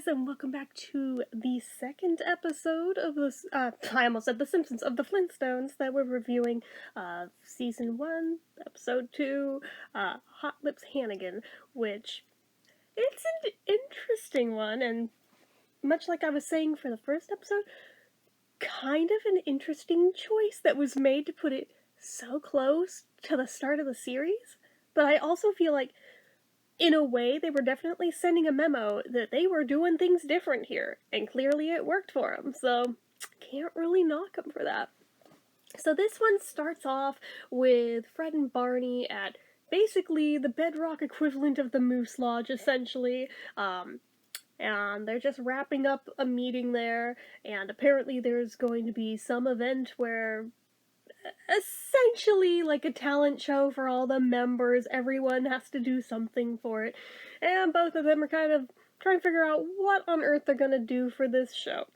and welcome back to the second episode of this, I almost said The Simpsons, of the Flintstones that we're reviewing, Season 1, Episode 2, Hot Lips Hannigan, which, it's an interesting one, and much like I was saying for the first episode, kind of an interesting choice that was made to put it so close to the start of the series, but I also feel like in a way, they were definitely sending a memo that they were doing things different here, and clearly it worked for them, so can't really knock them for that. So this one starts off with Fred and Barney at basically the bedrock equivalent of the Moose Lodge, essentially, and they're just wrapping up a meeting there, and apparently there's going to be some event where essentially like a talent show for all the members. Everyone has to do something for it. And both of them are kind of trying to figure out what on earth they're gonna do for this show.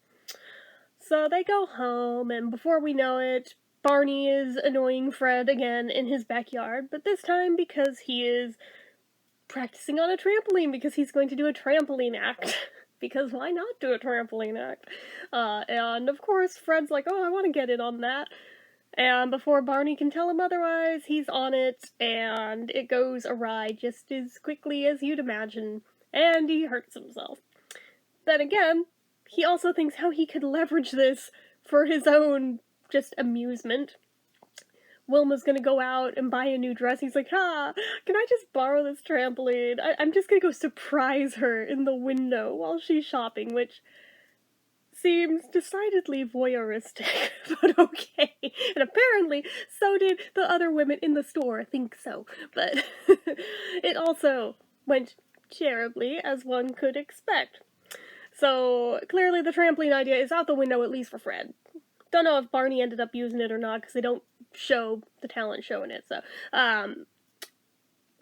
So they go home, and before we know it, Barney is annoying Fred again in his backyard, but this time because he is practicing on a trampoline because he's going to do a trampoline act. Because why not do a trampoline act? And of course, Fred's like, oh, I want to get in on that. And before Barney can tell him otherwise, he's on it, and it goes awry just as quickly as you'd imagine, and he hurts himself. Then again, he also thinks how he could leverage this for his own, just, amusement. Wilma's gonna go out and buy a new dress. He's like, can I just borrow this trampoline? I'm just gonna go surprise her in the window while she's shopping, which seems decidedly voyeuristic, but okay. And apparently, so did the other women in the store think so. But it also went terribly, as one could expect. So, clearly the trampoline idea is out the window, at least for Fred. Don't know if Barney ended up using it or not, because they don't show the talent show in it,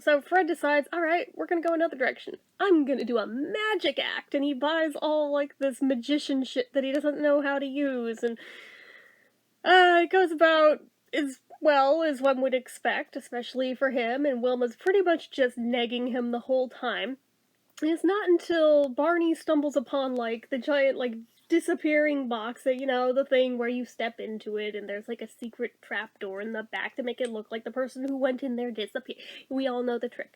So Fred decides, alright, we're gonna go another direction. I'm gonna do a magic act, and he buys all, like, this magician shit that he doesn't know how to use, and, it goes about as well as one would expect, especially for him, and Wilma's pretty much just negging him the whole time. And it's not until Barney stumbles upon, like, the giant, like, disappearing box that, you know, the thing where you step into it and there's like a secret trapdoor in the back to make it look like the person who went in there disappeared. We all know the trick.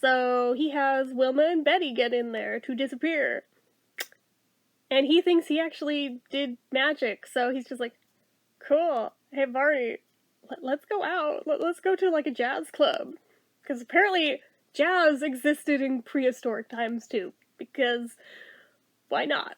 So he has Wilma and Betty get in there to disappear. And he thinks he actually did magic, so he's just like, cool, hey Barney, let's go out. Let's go to like a jazz club. Because apparently jazz existed in prehistoric times too. Because why not?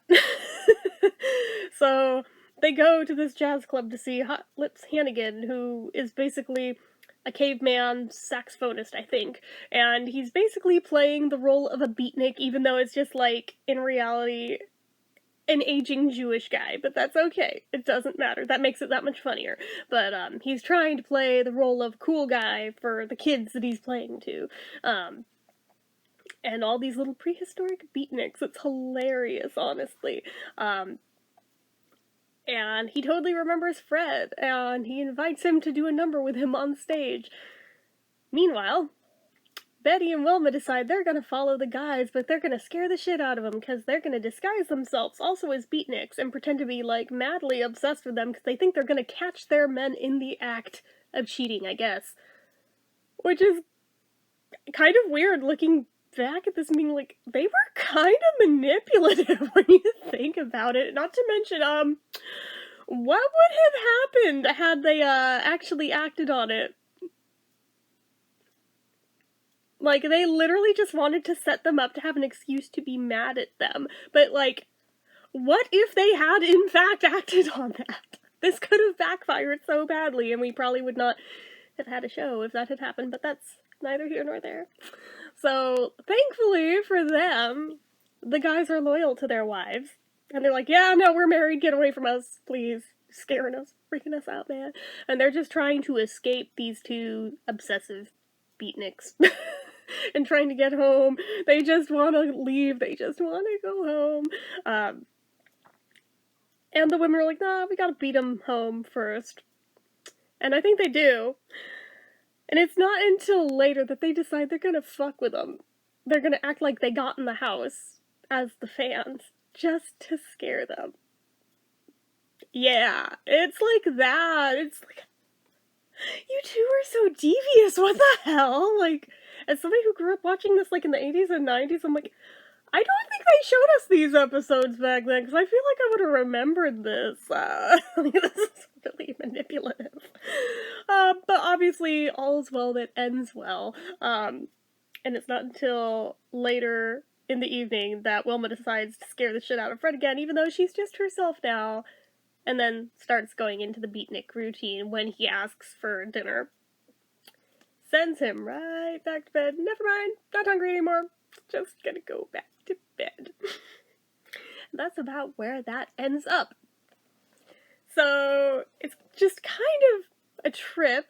So they go to this jazz club to see Hot Lips Hannigan, who is basically a caveman saxophonist, I think, and he's basically playing the role of a beatnik, even though it's just like, in reality, an aging Jewish guy, but that's okay. It doesn't matter. That makes it that much funnier. But he's trying to play the role of cool guy for the kids that he's playing to. And all these little prehistoric beatniks. It's hilarious, honestly. And he totally remembers Fred, and he invites him to do a number with him on stage. Meanwhile, Betty and Wilma decide they're gonna follow the guys, but they're gonna scare the shit out of them, because they're gonna disguise themselves also as beatniks and pretend to be, like, madly obsessed with them, because they think they're gonna catch their men in the act of cheating, I guess. Which is kind of weird looking back at this, being like, they were kind of manipulative when you think about it. Not to mention, what would have happened had they, actually acted on it? Like, they literally just wanted to set them up to have an excuse to be mad at them. But, like, what if they had, in fact, acted on that? This could have backfired so badly, and we probably would not have had a show if that had happened, but that's neither here nor there. So, thankfully for them, the guys are loyal to their wives. And they're like, yeah, no, we're married, get away from us, please. Scaring us, freaking us out, man. And they're just trying to escape these two obsessive beatniks. And trying to get home. They just want to leave, they just want to go home. And the women are like, nah, we gotta beat them home first. And I think they do. And it's not until later that they decide they're gonna fuck with them. They're gonna act like they got in the house. as the fans, just to scare them. Yeah, it's like that. It's like, you two are so devious, what the hell? Like, as somebody who grew up watching this, like, in the 80s and 90s, I'm like, I don't think they showed us these episodes back then, because I feel like I would have remembered this. This is really manipulative. But obviously, all is well that ends well. And it's not until later in the evening that Wilma decides to scare the shit out of Fred again, even though she's just herself now, and then starts going into the beatnik routine when he asks for dinner. Sends him right back to bed. Never mind, not hungry anymore. Just gonna go back to bed. That's about where that ends up. So it's just kind of a trip,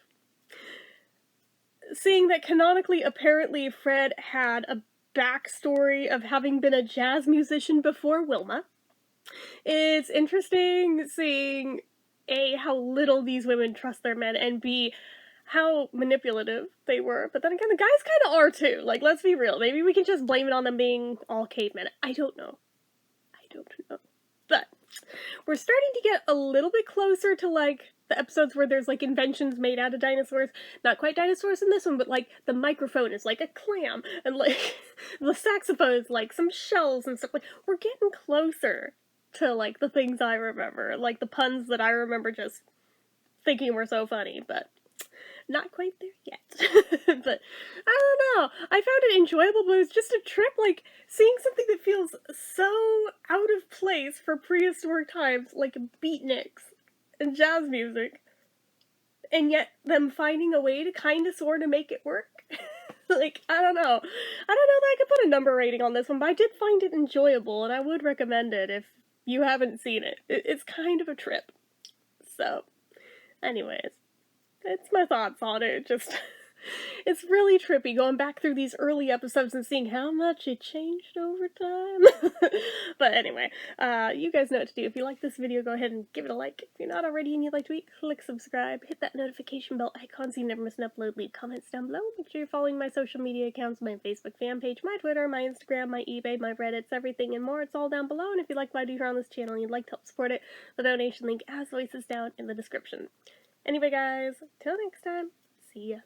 seeing that canonically, apparently, Fred had a backstory of having been a jazz musician before Wilma. It's interesting seeing A, how little these women trust their men, and B, how manipulative they were. But then again, the guys kind of are too. Like, let's be real. Maybe we can just blame it on them being all cavemen. I don't know. But we're starting to get a little bit closer to, like, the episodes where there's, like, inventions made out of dinosaurs. Not quite dinosaurs in this one, but, like, the microphone is like a clam, and, like, the saxophone is like some shells and stuff. Like, we're getting closer to, like, the things I remember. Like, the puns that I remember just thinking were so funny, but not quite there yet. But I don't know. I found it enjoyable, but it was just a trip, like, seeing something that feels so out of place for prehistoric times, like beatniks and jazz music, and yet them finding a way to kind of sort of make it work. Like, I don't know. I don't know that I could put a number rating on this one, but I did find it enjoyable, and I would recommend it if you haven't seen it. It's kind of a trip. So, anyways. It's my thoughts on it. Just, it's really trippy going back through these early episodes and seeing how much it changed over time. But anyway, you guys know what to do. If you like this video, go ahead and give it a like. If you're not already and you'd like to eat, click subscribe, hit that notification bell icon so you never miss an upload, leave comments down below. Make sure you're following my social media accounts, my Facebook fan page, my Twitter, my Instagram, my eBay, my Reddits, everything and more. It's all down below. And if you like what I do here on this channel and you'd like to help support it, the donation link, as always, is down in the description. Anyway, guys, till next time, see ya.